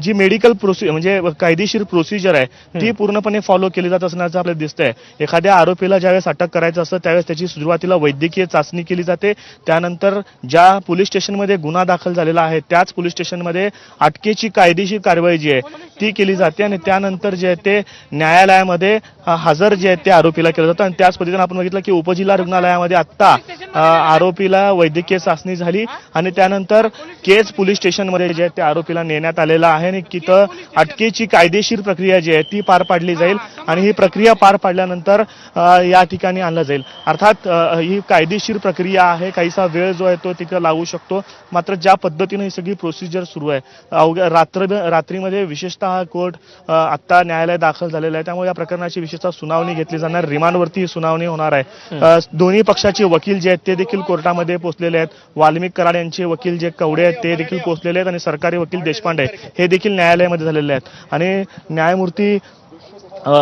जी medical procedure म्हणजे कायदेशीर procedure आहे ती पूर्णपणे फॉलो केली जात असण्याचं आपल्याला दिसतंय। एखाद्या आरोपीला ज्यावेळेस अटक करायचं असतं त्यावेळेस त्याची सुरुवातीला वैद्यकीय चाचणी केली जाते, त्यानंतर ज्या पोलीस स्टेशनमध्ये गुन्हा दाखल झालेला आहे त्याच पोलीस स्टेशनमध्ये अटकेची कायदेशीर कारवाई जी आहे ती केली जाते आणि त्यानंतर जे आहे ते न्यायालयामध्ये हजर जे आहे ते आरोपीला केलं जातं। आणि त्याच पद्धतीने आपण बघितलं की उपजिल्हा रुग्णालयामध्ये आत्ता आरोपीला वैद्यकीय चाचणी झाली आणि त्यानंतर केज पोलीस स्टेशनमध्ये जे आहे ते आरोपीला नेण्यात आलेला आहे आणि तिथं अटकेची कायदेशीर प्रक्रिया जी आहे ती पार पाडली जाईल आणि ही प्रक्रिया पार पाडल्यानंतर या ठिकाणी आणलं जाईल। अर्थात ही कायदेशीर प्रक्रिया आहे, काहीसा वेळ जो आहे तो तिथं लागू शकतो, मात्र ज्या पद्धतीने ही सगळी प्रोसिजर सुरू आहे अवघ्या रात्रीमध्ये विशेषतः कोर्ट आत्ता न्यायालय दाखल झालेलं आहे, त्यामुळे या प्रकरणाची विशेषतः सुनावणी घेतली जाणार, रिमांडवरती ही सुनावणी होणार आहे। दोन्ही पक्षाचे वकील जे आहेत ते देखील कोर्टामध्ये पोहोचलेले आहेत। वाल्मिक कराड यांचे वकील जे कवडे आहेत ते देखील पोहोचलेले आहेत आणि सरकारी वकील देशपांडे हे देखील न्यायालयामध्ये झालेले आहेत आणि न्यायमूर्ती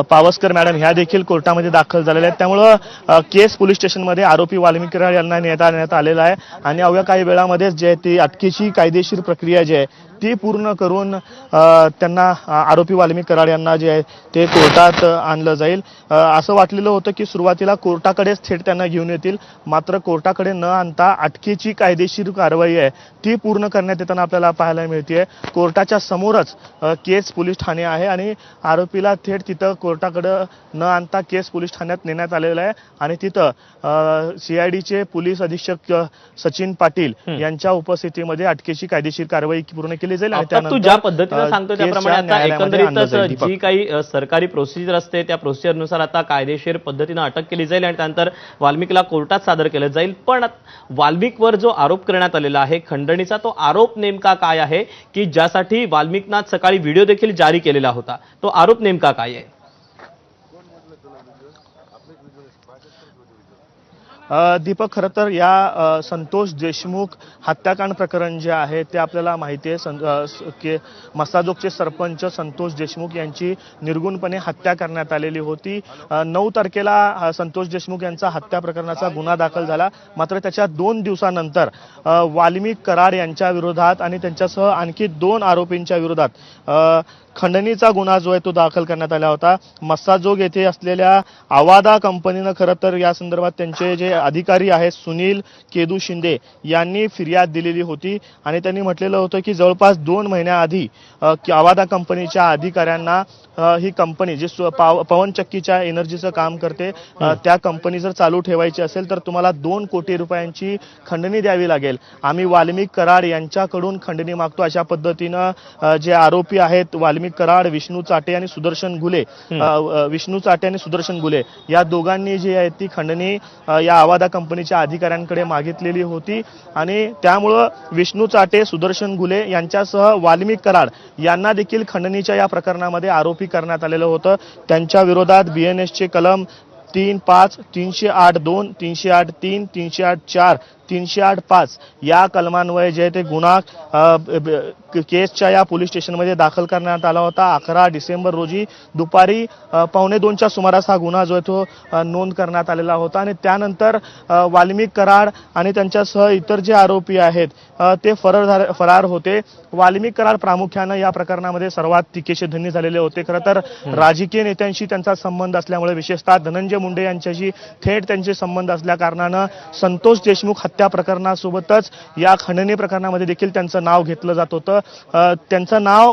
पावसकर मॅडम ह्या देखील कोर्टामध्ये दाखल झालेल्या आहेत। त्यामुळं केस पोलीस स्टेशनमध्ये आरोपी वाल्मिक कराड यांना नेण्यात आलेला आहे आणि अवघ्या काही वेळामध्येच जे ती अटकेची कायदेशीर प्रक्रिया जी आहे ती पूर्ण करून त्यांना आरोपी वाल्मिक कराड यांना जे आहे ते कोर्टात आणलं जाईल। असं वाटलेलं होतं की सुरुवातीला कोर्टाकडेच थेट त्यांना घेऊन येतील, मात्र कोर्टाकडे न आणता अटकेची कायदेशीर कारवाई आहे ती पूर्ण करण्यात येताना आपल्याला पाहायला मिळते। कोर्टाच्या समोरच केस पोलीस ठाणे आहे आणि आरोपीला थेट तिथं कोर्टाकडे न आणता केस पोलीस ठाण्यात नेण्यात आलेलं आहे आणि तिथं सीआयडीचे पोलीस अधीक्षक सचिन पाटील यांच्या उपस्थितीमध्ये अटकेची कायदेशीर कारवाई पूर्ण केली जाईल। आणि तू ज्या पद्धतीने सांगतो त्याप्रमाणे आता एकंदरीतच जी काही सरकारी प्रोसिजर असते त्या प्रोसिजरनुसार आता कायदेशीर पद्धतीने अटक केली जाईल आणि त्यानंतर वाल्मिकला कोर्टात सादर केलं जाईल। पण वाल्मिकवर जो आरोप करण्यात आलेला आहे खंडणीचा, तो आरोप नेमका काय आहे की ज्यासाठी वाल्मिकनं सकाळी व्हिडिओ देखील जारी केलेला होता, तो आरोप नेमका काय आहे? दीपक, खरं तर या संतोष देशमुख हत्याकांड प्रकरण जे आहे ते आपल्याला माहिती आहे मसाजोगचे सरपंच संतोष देशमुख यांची निर्गुणपणे हत्या करण्यात आलेली होती। 9 तारखेला संतोष देशमुख यांचा हत्या प्रकरणाचा गुन्हा दाखल झाला, मात्र त्याच्या 2 दिवसानंतर वाल्मिक कराड यांच्या विरोधात आणि त्यांच्यासह आणखी 2 आरोपींच्या विरोधात खंडणीचा गुन्हा जो आहे तो दाखल करण्यात आला होता। मस्साजोग येथे असलेल्या आवादा कंपनीनं खरं तर या संदर्भात त्यांचे जे अधिकारी आहेत सुनील केदू शिंदे यांनी फिर्याद दिलेली होती आणि त्यांनी म्हटलेलं होतं की जवळपास 2 महिन्याआधी आवादा कंपनीच्या अधिकाऱ्यांना ही कंपनी जी पवनचक्कीच्या एनर्जीचं काम करते त्या कंपनी जर चालू ठेवायची असेल तर तुम्हाला 2 कोटी रुपयांची खंडणी द्यावी लागेल, आम्ही वाल्मिक कराड यांच्याकडून खंडणी मागतो, अशा पद्धतीनं जे आरोपी आहेत वाल्मिक कराड, विष्णू चाटे आणि सुदर्शन घुले या दोघांनी जी आहे ती खंडणी या आवादा कंपनीच्या अधिकाऱ्यांकडे मागितलेली होती आणि त्यामुळं विष्णू चाटे, सुदर्शन घुले यांच्यासह वाल्मिक कराड यांना देखील खंडणीच्या या प्रकरणामध्ये आरोपी करण्यात आलेलं होतं। त्यांच्या विरोधात बीएनएसचे कलम 3.5, 308.2, 308.3, 308.4, 308.5 या कलमान्वये जे ते गुन्हा केसच्या या पोलीस स्टेशनमध्ये दाखल करण्यात आला होता। 11 डिसेंबर रोजी दुपारी 1:15च्या सुमारास हा गुन्हा जो आहे तो नोंद करण्यात आलेला होता आणि त्यानंतर वाल्मिक कराड आणि त्यांच्यासह इतर जे आरोपी आहेत ते फरार होते। वाल्मिक कराड प्रामुख्याने या प्रकरणामध्ये सर्वात तिकेचे धनी झालेले होते। खरं तर राजकीय नेत्यांशी त्यांचा संबंध असल्यामुळे, विशेषतः धनंजय मुंडे यांच्याशी थेट त्यांचे संबंध असल्या कारणानं संतोष देशमुख हत्या प्रकरणासोबतच या खंडणी प्रकरणामध्ये देखील त्यांचं नाव घेतलं जात होतं। त्यांचं नाव